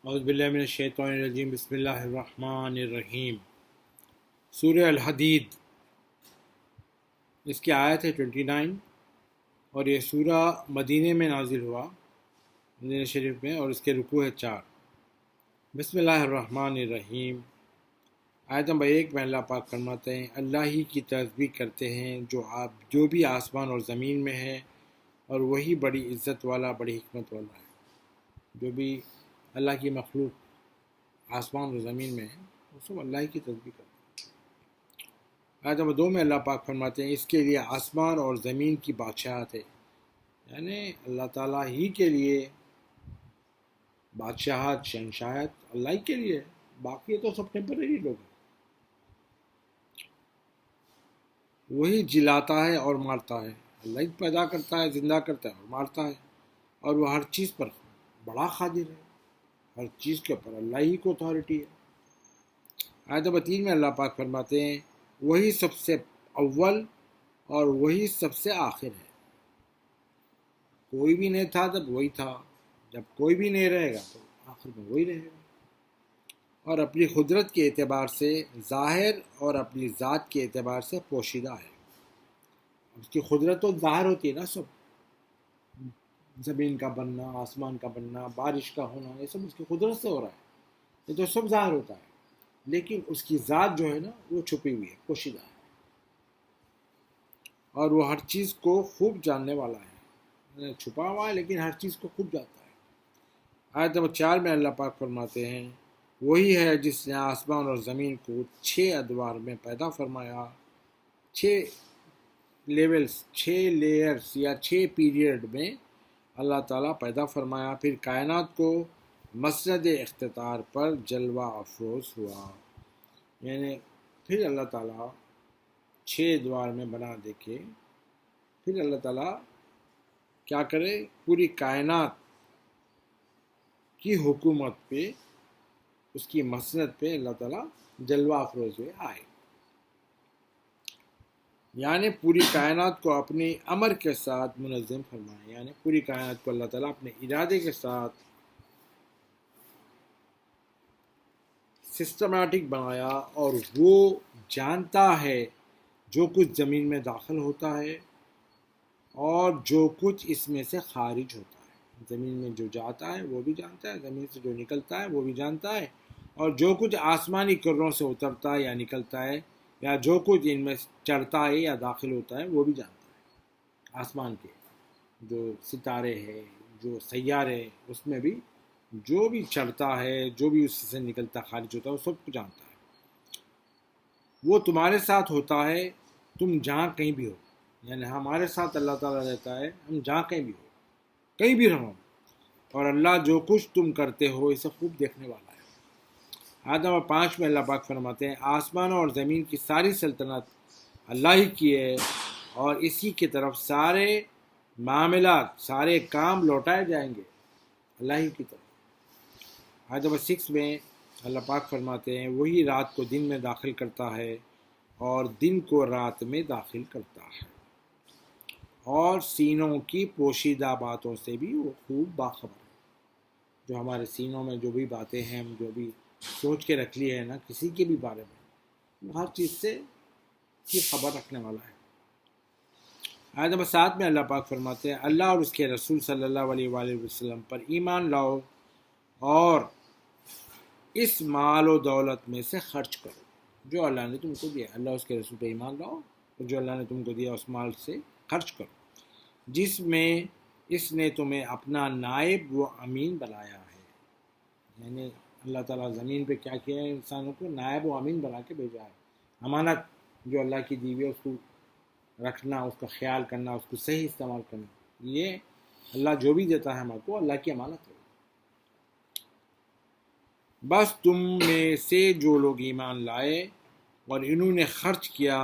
اعوذ باللہ من الشیطان الرجیم بسم اللہ الرحمن الرحیم۔ سورہ الحدید، اس کی آیت ہے 29 اور یہ سورہ مدینہ میں نازل ہوا، مدینہ شریف میں، اور اس کے رکوع ہے 4۔ بسم اللہ الرحمن الرحیم۔ آیت نمبر 1 میں اللہ پاک فرماتے ہیں اللہ ہی کی تسبیح کرتے ہیں جو بھی آسمان اور زمین میں ہے، اور وہی بڑی عزت والا، بڑی حکمت والا ہے۔ جو بھی اللہ کی مخلوق آسمان اور زمین میں ہے وہ سب اللہ کی تسبیح کرتے ہیں۔ آیت نمبر 2 میں اللہ پاک فرماتے ہیں اس کے لیے آسمان اور زمین کی بادشاہت ہے، یعنی اللہ تعالیٰ ہی کے لیے بادشاہت، شہنشاہت اللہ ہی کے لیے ہے، باقی تو سب ٹیمپرری لوگ ہیں۔ وہی جلاتا ہے اور مارتا ہے، اللہ ہی پیدا کرتا ہے، زندہ کرتا ہے اور مارتا ہے، اور وہ ہر چیز پر بڑا قادر ہے، ہر چیز کے اوپر اللہ ہی کو اتھارٹی ہے۔ آیت نمبر 3 میں اللہ پاک فرماتے ہیں وہی سب سے اول اور وہی سب سے آخر ہے۔ کوئی بھی نہیں تھا تب وہی تھا، جب کوئی بھی نہیں رہے گا تو آخر میں وہی رہے گا، اور اپنی قدرت کے اعتبار سے ظاہر اور اپنی ذات کے اعتبار سے پوشیدہ ہے۔ اس کی قدرت تو ظاہر ہوتی ہے نا، سب زمین کا بننا، آسمان کا بننا، بارش کا ہونا، یہ سب اس کی قدرت سے ہو رہا ہے، یہ تو سب ظاہر ہوتا ہے، لیکن اس کی ذات جو ہے نا وہ چھپی ہوئی ہے، پوشیدہ ہے، اور وہ ہر چیز کو خوب جاننے والا ہے، چھپا ہوا ہے لیکن ہر چیز کو خوب جانتا ہے۔ آیت نمبر 4 میں اللہ پاک فرماتے ہیں وہی ہے جس نے آسمان اور زمین کو 6 ادوار میں پیدا فرمایا، 6 لیولز، 6 لیئرز یا 6 پیریڈ میں اللہ تعالیٰ پیدا فرمایا، پھر کائنات کو مسند اختتار پر جلوہ افروز ہوا، یعنی پھر اللہ تعالیٰ 6 ادوار میں بنا دے کے پھر اللہ تعالیٰ کیا کرے، پوری کائنات کی حکومت پہ، اس کی مسند پہ اللہ تعالیٰ جلوہ افروز ہوئے آئے، یعنی پوری کائنات کو اپنے امر کے ساتھ منظم فرمائے، یعنی پوری کائنات کو اللہ تعالیٰ اپنے ارادے کے ساتھ سسٹمیٹک بنایا، اور وہ جانتا ہے جو کچھ زمین میں داخل ہوتا ہے اور جو کچھ اس میں سے خارج ہوتا ہے۔ زمین میں جو جاتا ہے وہ بھی جانتا ہے، زمین سے جو نکلتا ہے وہ بھی جانتا ہے، اور جو کچھ آسمانی کروں سے اترتا ہے یا نکلتا ہے، یا جو کچھ ان میں چڑھتا ہے یا داخل ہوتا ہے وہ بھی جانتا ہے۔ آسمان کے جو ستارے ہیں، جو سیارے ہیں، اس میں بھی جو بھی چڑھتا ہے، جو بھی اس سے نکلتا خارج ہوتا ہے، وہ سب کو جانتا ہے۔ وہ تمہارے ساتھ ہوتا ہے تم جہاں کہیں بھی ہو، یعنی ہمارے ساتھ اللہ تعالیٰ رہتا ہے، ہم جہاں کہیں بھی ہو، کہیں بھی رہو، اور اللہ جو کچھ تم کرتے ہو اسے خوب دیکھنے والا ہے۔ آیت نمبر 5 میں اللہ پاک فرماتے ہیں آسمان اور زمین کی ساری سلطنت اللہ ہی کی ہے، اور اسی کی طرف سارے معاملات، سارے کام لوٹائے جائیں گے، اللہ ہی کی طرف۔ آیت نمبر 6 میں اللہ پاک فرماتے ہیں وہی رات کو دن میں داخل کرتا ہے اور دن کو رات میں داخل کرتا ہے، اور سینوں کی پوشیدہ باتوں سے بھی وہ خوب باخبر ہے۔ جو ہمارے سینوں میں جو بھی باتیں ہیں، ہم جو بھی سوچ کے رکھ لی ہے نا کسی کے بھی بارے میں، وہ ہر چیز سے کی خبر رکھنے والا ہے۔ آیت نمبر 7 میں اللہ پاک فرماتے ہیں اللہ اور اس کے رسول صلی اللہ علیہ وآلہ وسلم پر ایمان لاؤ اور اس مال و دولت میں سے خرچ کرو جو اللہ نے تم کو دیا۔ اللہ اس کے رسول پہ ایمان لاؤ اور جو اللہ نے تم کو دیا اس مال سے خرچ کرو جس میں اس نے تمہیں اپنا نائب و امین بنایا ہے، یعنی اللہ تعالیٰ زمین پہ کیا کیا ہے، انسانوں کو نائب و امین بنا کے بھیجا ہے۔ امانت جو اللہ کی دی ہوئی ہے اس کو رکھنا، اس کا خیال کرنا، اس کو صحیح استعمال کرنا، یہ اللہ جو بھی دیتا ہے ہمارے کو اللہ کی امانت ہے۔ بس تم میں سے جو لوگ ایمان لائے اور انہوں نے خرچ کیا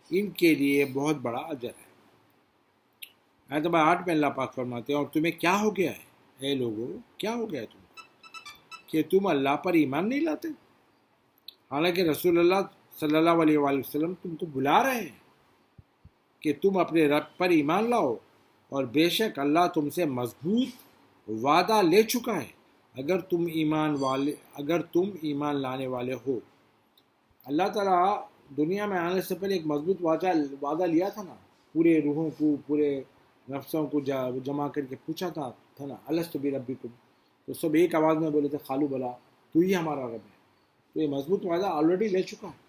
ان کے لیے بہت بڑا اجر ہے۔ آیت نمبر 8 میں اللہ پاک فرماتے ہیں اور تمہیں کیا ہو گیا ہے اے لوگو، کیا ہو گیا ہے تم کہ تم اللہ پر ایمان نہیں لاتے، حالانکہ رسول اللہ صلی اللہ علیہ وآلہ وسلم تم کو بلا رہے ہیں کہ تم اپنے رب پر ایمان لاؤ، اور بے شک اللہ تم سے مضبوط وعدہ لے چکا ہے، اگر تم ایمان لانے والے ہو. اللہ تعالیٰ دنیا میں آنے سے پہلے ایک مضبوط وعدہ لیا تھا نا، پورے روحوں کو، پورے نفسوں کو جمع کر کے پوچھا تھا نا، الست بربکم، تو سب ایک آواز میں بولے تھے قالوا بلا، تو ہی ہمارا رب ہے. تو یہ مضبوط وعدہ آلریڈی لے چکا ہے،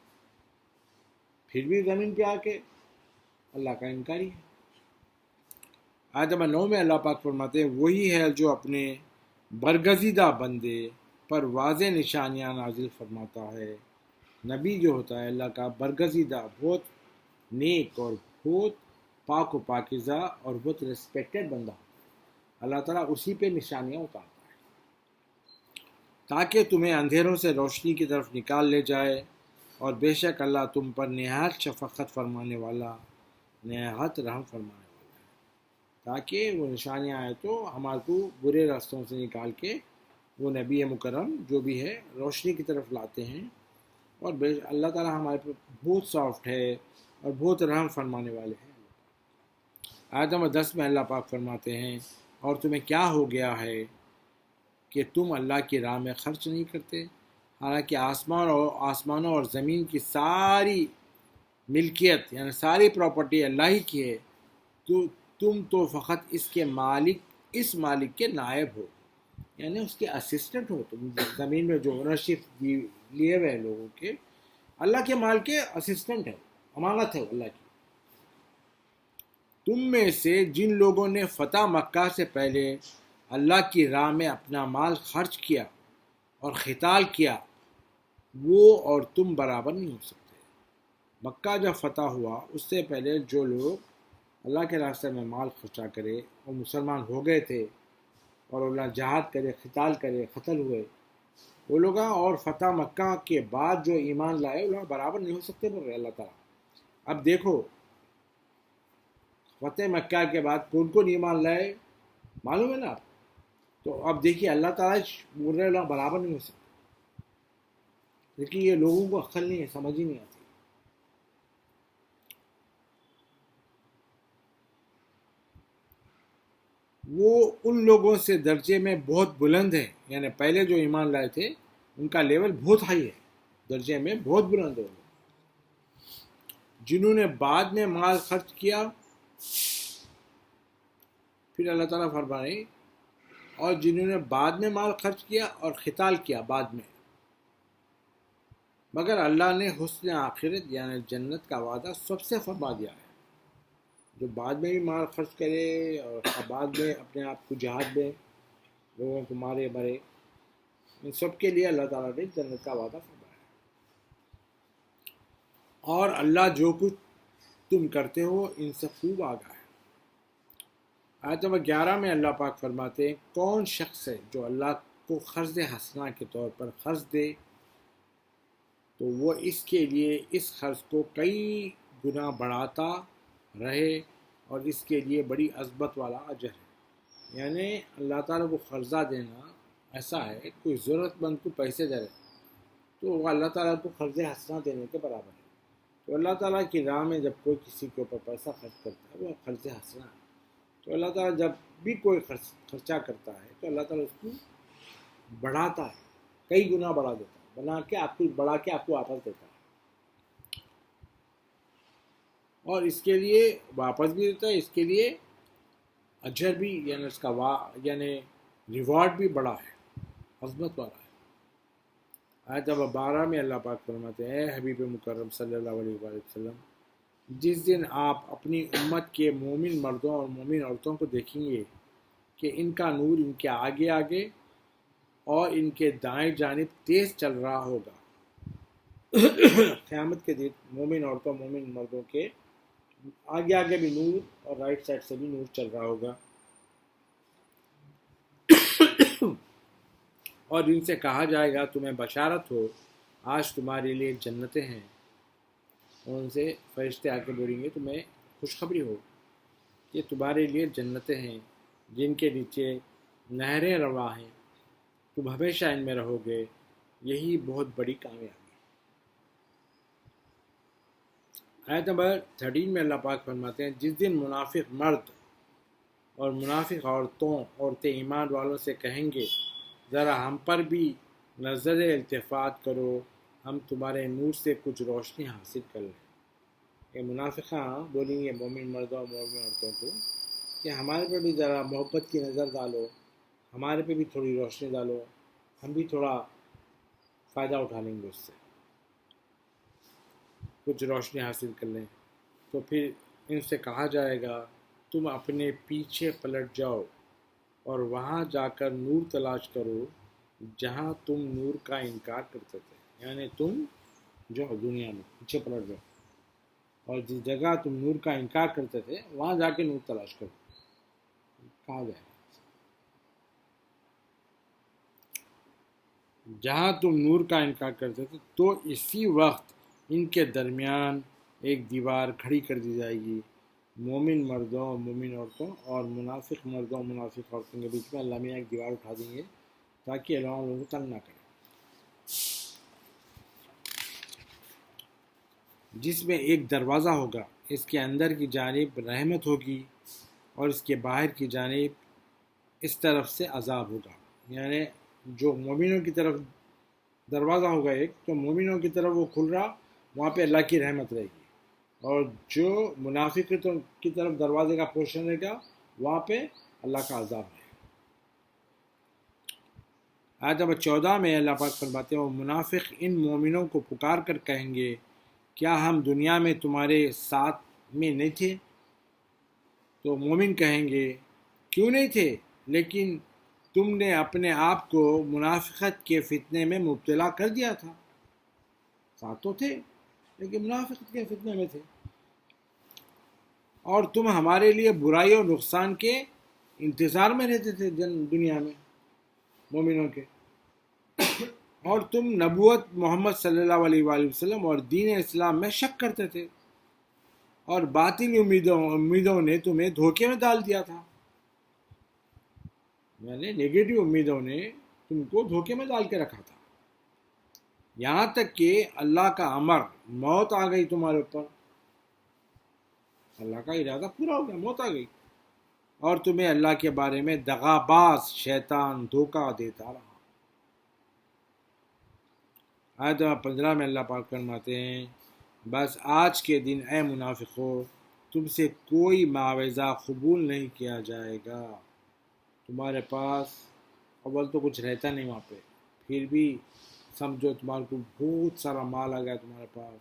پھر بھی زمین پہ آ کے اللہ کا انکاری ہے. آیت نمبر 9 میں اللہ پاک فرماتے ہیں وہی ہے جو اپنے برگزیدہ بندے پر واضح نشانیاں نازل فرماتا ہے. نبی جو ہوتا ہے اللہ کا برگزیدہ، بہت نیک اور بہت پاک و پاکیزہ اور بہت ریسپیکٹڈ بندہ، اللہ تعالیٰ اسی پہ نشانیاں اتارتا ہے تاکہ تمہیں اندھیروں سے روشنی کی طرف نکال لے جائے، اور بے شک اللہ تم پر نہایت شفقت فرمانے والا، نہایت رحم فرمانے والا ہے. تاکہ وہ نشانیاں آئے تو ہمارے کو برے راستوں سے نکال کے وہ نبی مکرم جو بھی ہے روشنی کی طرف لاتے ہیں. اور اللہ تعالیٰ ہمارے پر بہت سافٹ ہے اور بہت رحم فرمانے والے ہیں. آیت نمبر 10 میں اللہ پاک فرماتے ہیں اور تمہیں کیا ہو گیا ہے کہ تم اللہ کی راہ میں خرچ نہیں کرتے، حالانکہ آسمانوں اور زمین کی ساری ملکیت یعنی ساری پراپرٹی اللہ ہی کی ہے، تو تم تو فقط اس مالک کے نائب ہو، یعنی اس کے اسسٹنٹ ہو. تم زمین میں جو اونرشپ لیے ہوئے لوگوں کے، اللہ کے مال کے اسسٹنٹ ہے، امانت ہے اللہ کی. تم میں سے جن لوگوں نے فتح مکہ سے پہلے اللہ کی راہ میں اپنا مال خرچ کیا اور قتال کیا، وہ اور تم برابر نہیں ہو سکتے. مکہ جب فتح ہوا اس سے پہلے جو لوگ اللہ کے راستے میں مال خرچہ کرے اور مسلمان ہو گئے تھے اور اللہ جہاد کرے، قتال کرے، قتل ہوئے، وہ لوگ اور فتح مکہ کے بعد جو ایمان لائے وہ لوگ برابر نہیں ہو سکتے بول رہے اللہ تعالیٰ. اب دیکھو فتح مکہ کے بعد کون کون ایمان لائے معلوم ہے نا. تو اب دیکھیے اللہ تعالیٰ بول رہے لوگ برابر نہیں ہو سکتے، لیکن یہ لوگوں کو عقل نہیں ہے، سمجھ ہی نہیں آتی. وہ ان لوگوں سے درجے میں بہت بلند ہے، یعنی پہلے جو ایمان لائے تھے ان کا لیول بہت ہائی ہے، درجے میں بہت بلند ہے. جنہوں نے بعد میں مال خرچ کیا، پھر اللہ تعالیٰ فرمائے اور جنہوں نے بعد میں مال خرچ کیا اور قتال کیا بعد میں، مگر اللہ نے حسن آخرت یعنی جنت کا وعدہ سب سے فرما دیا ہے. جو بعد میں بھی مال خرچ کرے اور بعد میں اپنے آپ کو جہاد میں لوگوں کو مارے مرے، ان سب کے لیے اللہ تعالیٰ نے جنت کا وعدہ فرمایا. اور اللہ جو کچھ تم کرتے ہو ان سے خوب آگاہ ہے. آیت نمبر 11 میں اللہ پاک فرماتے ہیں کون شخص ہے جو اللہ کو قرض حسنہ کے طور پر قرض دے تو وہ اس کے لیے اس قرض کو کئی گنا بڑھاتا رہے اور اس کے لیے بڑی عظمت والا اجر ہے. یعنی اللہ تعالیٰ کو قرضہ دینا ایسا ہے، کوئی ضرورت مند کو پیسے دے رہے تو وہ اللہ تعالیٰ کو قرض حسنہ دینے کے برابر ہے. تو اللہ تعالیٰ کی راہ میں جب کوئی کسی کے اوپر پیسہ خرچ کرتا ہے وہ قرض حسنہ ہے. تو اللہ تعالیٰ جب بھی کوئی خرچہ کرتا ہے تو اللہ تعالیٰ اس کو بڑھاتا ہے، کئی گنا بڑھا دیتا ہے، بڑھا کے آپ کو واپس دیتا ہے، اور اس کے لیے واپس بھی دیتا ہے، اس کے لیے اجر بھی یعنی اس کا یعنی ریوارڈ بھی بڑا ہے، عظمت والا ہے. آیت نمبر 12 میں اللہ پاک فرماتے ہیں اے حبیب مکرم صلی اللہ علیہ وآلہ وسلم، جس دن آپ اپنی امت کے مومن مردوں اور مومن عورتوں کو دیکھیں گے کہ ان کا نور ان کے آگے آگے اور ان کے دائیں جانب تیز چل رہا ہوگا. قیامت کے دن مومن عورتوں مومن مردوں کے آگے آگے بھی نور اور رائٹ سائڈ سے بھی نور چل رہا ہوگا. اور ان سے کہا جائے گا تمہیں بشارت ہو، آج تمہارے لیے جنتیں ہیں. اور ان سے فرشتے آ کے بولیں گے تمہیں خوشخبری ہو کہ تمہارے لیے جنتیں ہیں جن کے نیچے نہریں رواں ہیں، تم ہمیشہ ان میں رہو گے، یہی بہت بڑی کامیابی. آیت نمبر 13 میں اللہ پاک فرماتے ہیں جس دن منافق مرد اور منافق عورتیں ایمان والوں سے کہیں گے ذرا ہم پر بھی نظر التفات کرو، ہم تمہارے نور سے کچھ روشنی حاصل کر لیں۔ یہ منافقہ بولیں گے مومن مردوں اور مومن عورتوں کو کہ ہمارے پہ بھی ذرا محبت کی نظر ڈالو، ہمارے پہ بھی تھوڑی روشنی ڈالو، ہم بھی تھوڑا فائدہ اٹھا لیں گے، اس سے کچھ روشنی حاصل کر لیں۔ تو پھر ان سے کہا جائے گا تم اپنے پیچھے پلٹ جاؤ اور وہاں جا کر نور تلاش کرو جہاں تم نور کا انکار کرتے تھے، یعنی تم جو دنیا میں پیچھے پلٹ جاؤ اور جس جگہ تم نور کا انکار کرتے تھے وہاں جا کے نور تلاش کرو، کہا جائے جہاں تم نور کا انکار کرتے تھے۔ تو اسی وقت ان کے درمیان ایک دیوار کھڑی کر دی جائے گی، مومن مردوں اور مومن عورتوں اور منافق مردوں اور منافق عورتوں کے بیچ میں اللہ میاں ایک دیوار اٹھا دیں گے تاکہ اللہ لوگوں کو تنگ نہ کرے، جس میں ایک دروازہ ہوگا، اس کے اندر کی جانب رحمت ہوگی اور اس کے باہر کی جانب اس طرف سے عذاب ہوگا۔ یعنی جو مومنوں کی طرف دروازہ ہوگا ایک، تو مومنوں کی طرف وہ کھل رہا، وہاں پہ اللہ کی رحمت رہے گی، اور جو منافقوں کی طرف دروازے کا پورشن رہے گا وہاں پہ اللہ کا عذاب ہے۔ آیت نمبر 14 میں اللہ پاک فرماتے ہیں وہ منافق ان مومنوں کو پکار کر کہیں گے کیا ہم دنیا میں تمہارے ساتھ میں نہیں تھے؟ تو مومن کہیں گے کیوں نہیں تھے، لیکن تم نے اپنے آپ کو منافقت کے فتنے میں مبتلا کر دیا تھا۔ ساتھ تو تھے لیکن منافقت کے فتنے میں تھے، اور تم ہمارے لیے برائی اور نقصان کے انتظار میں رہتے تھے دنیا میں مومنوں کے، اور تم نبوت محمد صلی اللہ علیہ وآلہ وسلم اور دین اسلام میں شک کرتے تھے، اور باطل امیدوں نے تمہیں دھوکے میں ڈال دیا تھا، یعنی نیگیٹو امیدوں نے تم کو دھوکے میں ڈال کے رکھا تھا، یہاں تک کہ اللہ کا امر، موت آ گئی تمہارے اوپر، اللہ کا ارادہ پورا ہو گیا، موت آ گئی، اور تمہیں اللہ کے بارے میں دغاباز شیطان دھوکہ دیتا رہا۔ آیت 15 میں اللہ پاک فرماتے ہیں بس آج کے دن اے منافقو تم سے کوئی معاوضہ قبول نہیں کیا جائے گا، تمہارے پاس اول تو کچھ رہتا نہیں وہاں پہ، پھر بھی سمجھو تمہارے کو بہت سارا مال آ گیا تمہارے پاس،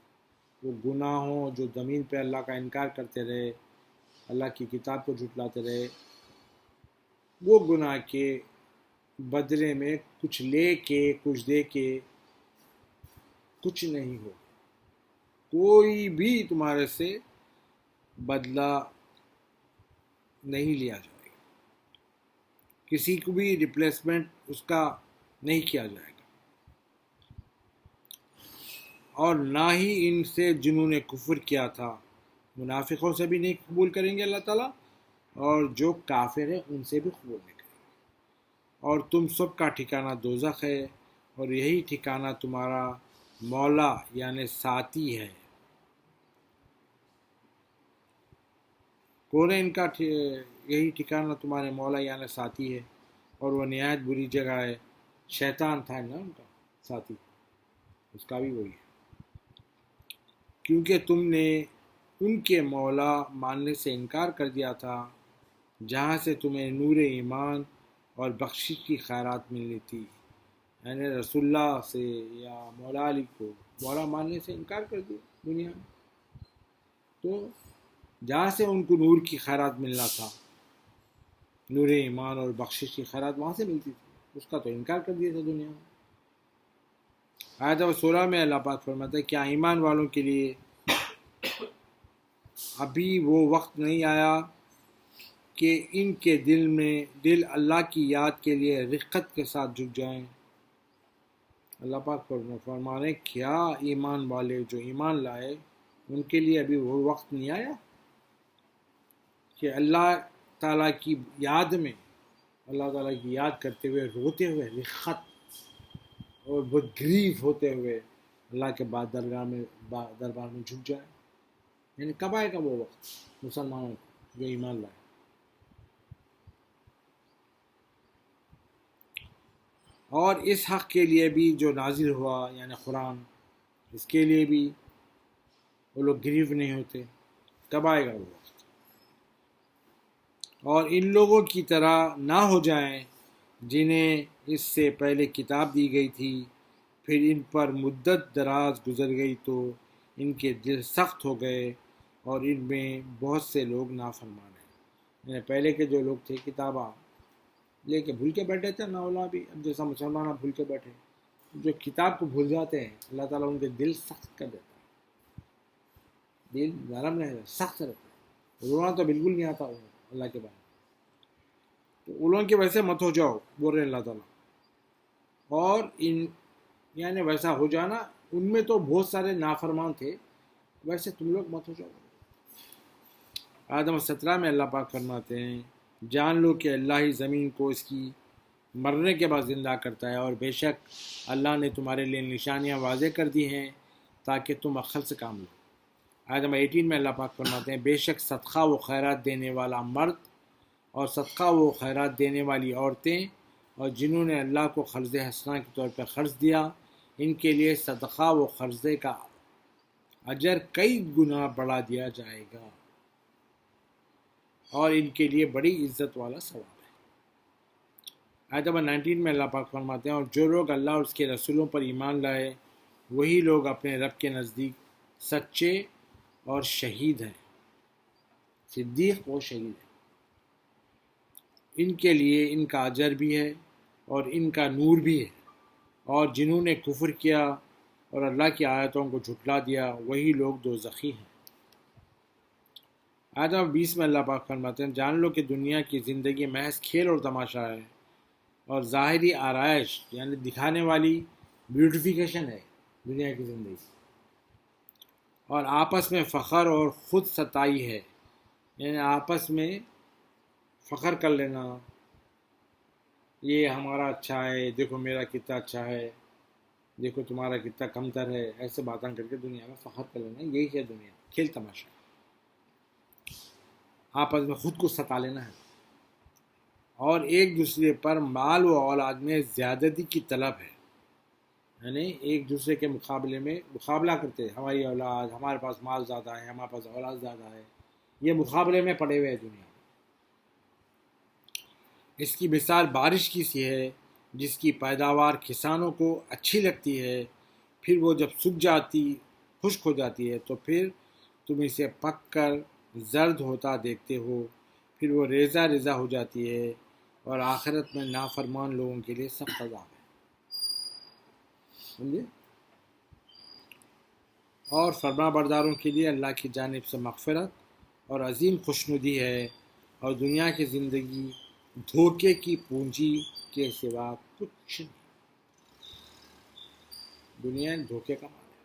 وہ گناہوں جو زمین پہ اللہ کا انکار کرتے رہے، اللہ کی کتاب کو جھٹلاتے رہے، وہ گناہ کے بدلے میں کچھ لے کے کچھ دے کے کچھ نہیں ہو، کوئی بھی تمہارے سے بدلہ نہیں لیا جائے گا، کسی کو بھی ریپلیسمنٹ اس کا نہیں کیا جائے گا، اور نہ ہی ان سے جنہوں نے کفر کیا تھا، منافقوں سے بھی نہیں قبول کریں گے اللہ تعالیٰ، اور جو کافر ہیں ان سے بھی قبول نہیں کریں گے، اور تم سب کا ٹھکانہ دوزخ ہے، اور یہی ٹھکانہ تمہارا مولا یعنی ساتھی ہے۔ کون ہے ان کا یہی ٹھکانہ تمہارے مولا یعنی ساتھی ہے، اور وہ نہایت بری جگہ ہے، شیطان تھا نا ان کا ساتھی، اس کا بھی وہی ہے، کیونکہ تم نے ان کے مولا ماننے سے انکار کر دیا تھا جہاں سے تمہیں نور ایمان اور بخشش کی خیرات ملنی تھی، یعنی رسول اللہ سے یا مولا علی کو مولا ماننے سے انکار کر دیا دنیا میں، تو جہاں سے ان کو نور کی خیرات ملنا تھا، نور ایمان اور بخشش کی خیرات وہاں سے ملتی تھی، اس کا تو انکار کر دیا تھا دنیا میں۔ آیت 16 میں اللہ پاک فرماتا ہے کیا ایمان والوں کے لیے ابھی وہ وقت نہیں آیا کہ ان کے دل اللہ کی یاد کے لیے رقت کے ساتھ جھک جائیں؟ اللہ پاک فرمانے کیا ایمان والے جو ایمان لائے ان کے لیے ابھی وہ وقت نہیں آیا کہ اللہ تعالیٰ کی یاد میں، اللہ تعالیٰ کی یاد کرتے ہوئے روتے ہوئے رقت اور بہت گریف ہوتے ہوئے اللہ کے بعد دربار میں جھک جائے؟ یعنی کب آئے گا وہ وقت مسلمانوں کو جو ایمان لائے؟ اور اس حق کے لیے بھی جو نازل ہوا یعنی قرآن، اس کے لیے بھی وہ لوگ گریو نہیں ہوتے۔ کب آئے گا وہ وقت؟ اور ان لوگوں کی طرح نہ ہو جائیں جنہیں اس سے پہلے کتاب دی گئی تھی، پھر ان پر مدت دراز گزر گئی تو ان کے دل سخت ہو گئے اور ان میں بہت سے لوگ نافرمان ہیں۔ یعنی پہلے کے جو لوگ تھے کتاباں لے کے بھول کے بیٹھے تھے، نہ بھی اب جیسا مسلمان بھول کے بیٹھے، جو کتاب کو بھول جاتے ہیں اللہ تعالیٰ ان کے دل سخت کر دیتا ہے، دل نرم نہیں رہتا، سخت رہتا ہے، رونا تو بالکل نہیں آتا اللہ کے بعد۔ تو اولوں کی وجہ سے مت ہو جاؤ بول رہے اللہ تعالیٰ، اور ان یعنی ویسا ہو جانا، ان میں تو بہت سارے نافرمان تھے، ویسے تم لوگ مت ہو جاؤ۔ آدم 17 میں اللہ پاک فرماتے ہیں جان لو کہ اللہ ہی زمین کو اس کی مرنے کے بعد زندہ کرتا ہے، اور بے شک اللہ نے تمہارے لیے نشانیاں واضح کر دی ہیں تاکہ تم عقل سے کام لو۔ آدم 18 میں اللہ پاک فرماتے ہیں بے شک صدقہ و خیرات دینے والا مرد اور صدقہ و خیرات دینے والی عورتیں اور جنہوں نے اللہ کو قرض حسنہ کے طور پر قرض دیا، ان کے لیے صدقہ و قرضے کا اجر کئی گنا بڑھا دیا جائے گا اور ان کے لیے بڑی عزت والا ثواب ہے۔ آیت نمبر 19 میں اللہ پاک فرماتے ہیں اور جو لوگ اللہ اور اس کے رسولوں پر ایمان لائے وہی لوگ اپنے رب کے نزدیک سچے اور شہید ہیں، صدیق و شہید ہیں، ان کے لیے ان کا اجر بھی ہے اور ان کا نور بھی ہے، اور جنہوں نے کفر کیا اور اللہ کی آیتوں کو جھٹلا دیا وہی لوگ دوزخی ہیں۔ آیت نمبر 20 میں اللہ پاک فرماتے ہیں جان لو کہ دنیا کی زندگی محض کھیل اور تماشا ہے اور ظاہری آرائش یعنی دکھانے والی بیوٹیفیکیشن ہے دنیا کی زندگی، اور آپس میں فخر اور خود ستائی ہے، یعنی آپس میں فخر کر لینا، یہ ہمارا اچھا ہے، دیکھو میرا کتنا اچھا ہے، دیکھو تمہارا کتنا کمتر ہے، ایسے باتیں کر کے دنیا میں فخر کر لینا، یہی ہے دنیا، کھیل تماشا، آپس میں خود کو ستا لینا ہے، اور ایک دوسرے پر مال و اولاد میں زیادتی کی طلب ہے، یعنی ایک دوسرے کے مقابلے میں مقابلہ کرتے ہیں، ہماری اولاد، ہمارے پاس مال زیادہ ہے، ہمارے پاس اولاد زیادہ ہے، یہ مقابلے میں پڑے ہوئے ہیں دنیا میں۔ اس کی مثال بارش کی سی ہے جس کی پیداوار کسانوں کو اچھی لگتی ہے، پھر وہ جب سوکھ جاتی، خشک ہو جاتی ہے تو پھر تم اسے پک کر زرد ہوتا دیکھتے ہو، پھر وہ ریزہ ریزہ ہو جاتی ہے، اور آخرت میں نافرمان لوگوں کے لیے سخت عذاب ہے۔ سمجھے؟ اور فرما برداروں کے لیے اللہ کی جانب سے مغفرت اور عظیم خوشنودی ہے، اور دنیا کی زندگی دھوکے کی پونجی کے سوا کچھ نہیں، دنیا دھوکے کا مال ہے۔